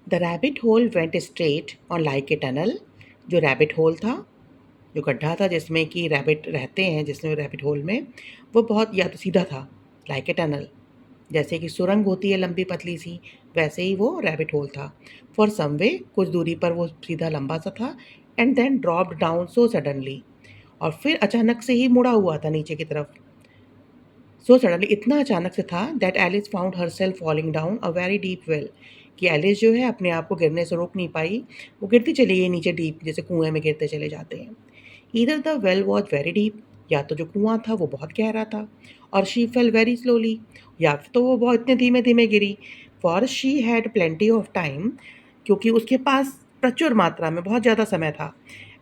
The rabbit hole went straight on like a tunnel. जो rabbit hole था, जो गड्ढा था जिसमें कि रैबिट रहते हैं, जिसमें रैबिट होल में, वो बहुत या तो सीधा था, लाइक ए टनल, जैसे कि सुरंग होती है लंबी पतली सी, वैसे ही वो रैबिट होल था। फॉर सम वे, कुछ दूरी पर वो सीधा लंबा सा था, and then dropped down so suddenly, और फिर अचानक से ही मुड़ा हुआ था नीचे की तरफ। सो सडनली, इतना अचानक से था that Alice found herself falling down a very deep well, कि एलिस जो है अपने आप को गिरने से रोक नहीं पाई, वो गिरती चली गई नीचे डीप, जैसे कुएं में गिरते चले जाते हैं। Either the well was very deep, या तो जो कुआं था वो बहुत गहरा था, और शी फेल वेरी स्लोली, या फिर तो वो बहुत इतने धीमे धीमे गिरी। For she had plenty of time, क्योंकि उसके पास प्रचुर मात्रा में बहुत ज़्यादा समय था।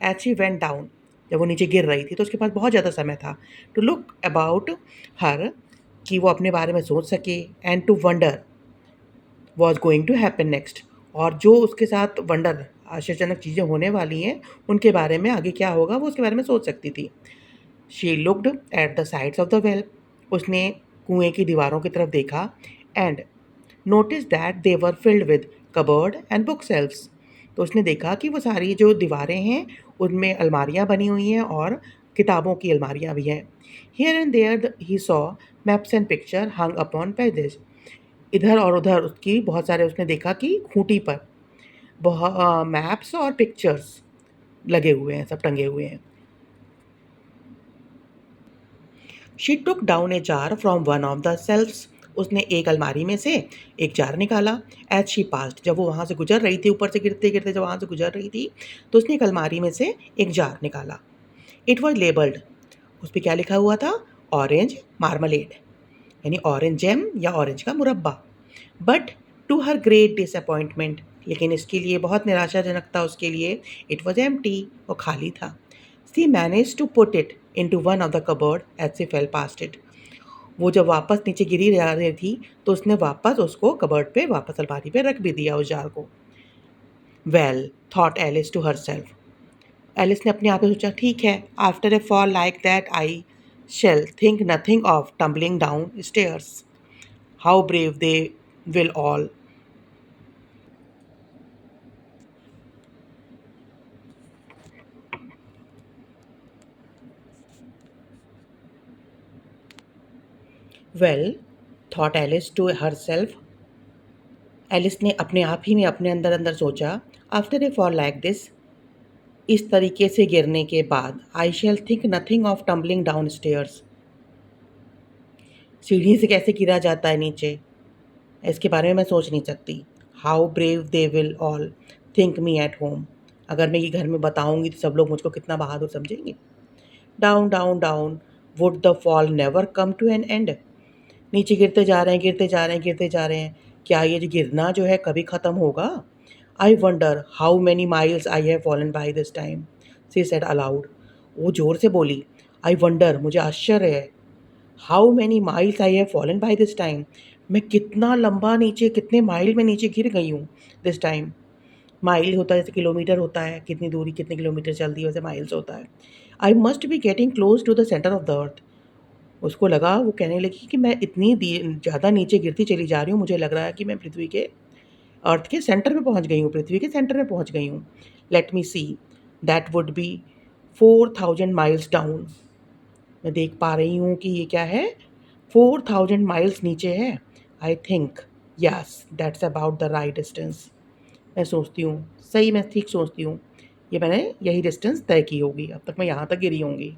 एज शी वेंट डाउन, जब वो नीचे गिर रही थी तो उसके पास बहुत ज़्यादा समय था, टू लुक अबाउट हर, कि वो अपने बारे में सोच सके, and to wonder was going to happen next, और जो उसके साथ वंडर आश्चर्यजनक चीज़ें होने वाली हैं उनके बारे में आगे क्या होगा वो उसके बारे में सोच सकती थी। She looked at the sides of the well, उसने कुएं की दीवारों की तरफ देखा, and notice that they were filled with cupboard and bookshelves, तो उसने देखा कि वो सारी जो दीवारें हैं उनमें अलमारियाँ बनी हुई हैं और किताबों की अलमारियाँ भी हैं। Here and there he saw maps and picture hung upon pages, इधर और उधर उसकी बहुत सारे उसने देखा कि खूंटी पर बहुत मैप्स और पिक्चर्स लगे हुए हैं, सब टंगे हुए हैं। She took down a jar from one of the shelves, उसने एक अलमारी में से एक जार निकाला। एज शी पास्ट, जब वो वहाँ से गुजर रही थी, ऊपर से गिरते गिरते जब वहाँ से गुजर रही थी, तो उसने एक अलमारी में से एक जार निकाला। इट वॉज लेबल्ड, उस पर क्या लिखा हुआ था? ऑरेंज मार्मलेड, यानी ऑरेंज जेम या ऑरेंज का मुरब्बा। But to her great disappointment, लेकिन इसके लिए बहुत निराशाजनक था उसके लिए, इट वॉज एम्प्टी, वो खाली था। She manage to put it into one of the cupboard as she fell past it, वो जब वापस नीचे गिरी जा रही थी तो उसने वापस उसको कबर्ड पे वापस अलमारी पे रख भी दिया उस जार को। Well thought Alice to herself, Alice ने अपने आप से सोचा, ठीक है, after a fall like that I shall think nothing of tumbling down stairs, how brave they will all. Well thought Alice to herself, Alice ने अपने आप ही में अपने अंदर अंदर सोचा, after a fall like this, इस तरीके से गिरने के बाद, I shall think nothing of tumbling down stairs, सीढ़ी से कैसे गिरा जाता है नीचे, इसके बारे में मैं सोच नहीं सकती। How brave they will all think me at home, अगर मैं ये घर में बताऊंगी तो सब लोग मुझको कितना बहादुर समझेंगे। Down down down, would the fall never come to an end, नीचे गिरते जा रहे हैं, गिरते जा रहे हैं, गिरते जा रहे हैं, क्या ये जो गिरना जो है कभी ख़त्म होगा? I wonder how many miles I have fallen by this time, she said allowed, वो ज़ोर से बोली, आई वंडर, मुझे आश्चर्य है, how many miles I have fallen by this time, मैं कितना लंबा नीचे, कितने माइल में नीचे गिर गई हूँ दिस टाइम। माइल होता है जैसे किलोमीटर होता है, कितनी दूरी कितने किलोमीटर चलती है, वैसे माइल्स होता है। I must be getting close to the centre of the earth, उसको लगा, वो कहने लगी कि मैं इतनी ज़्यादा नीचे गिरती चली जा रही हूँ, मुझे लग रहा है कि मैं पृथ्वी के, अर्थ के सेंटर में पहुँच गई हूँ, पृथ्वी के सेंटर में पहुँच गई हूँ। Let me see, that would be 4000 miles down, मैं देख पा रही हूँ कि ये क्या है, 4000 माइल्स नीचे है। I think yes that's about the right distance, मैं सोचती हूँ, सही मैं ठीक सोचती हूँ, ये मैंने यही डिस्टेंस तय की होगी, अब तक मैं यहाँ तक गिरी होंगी।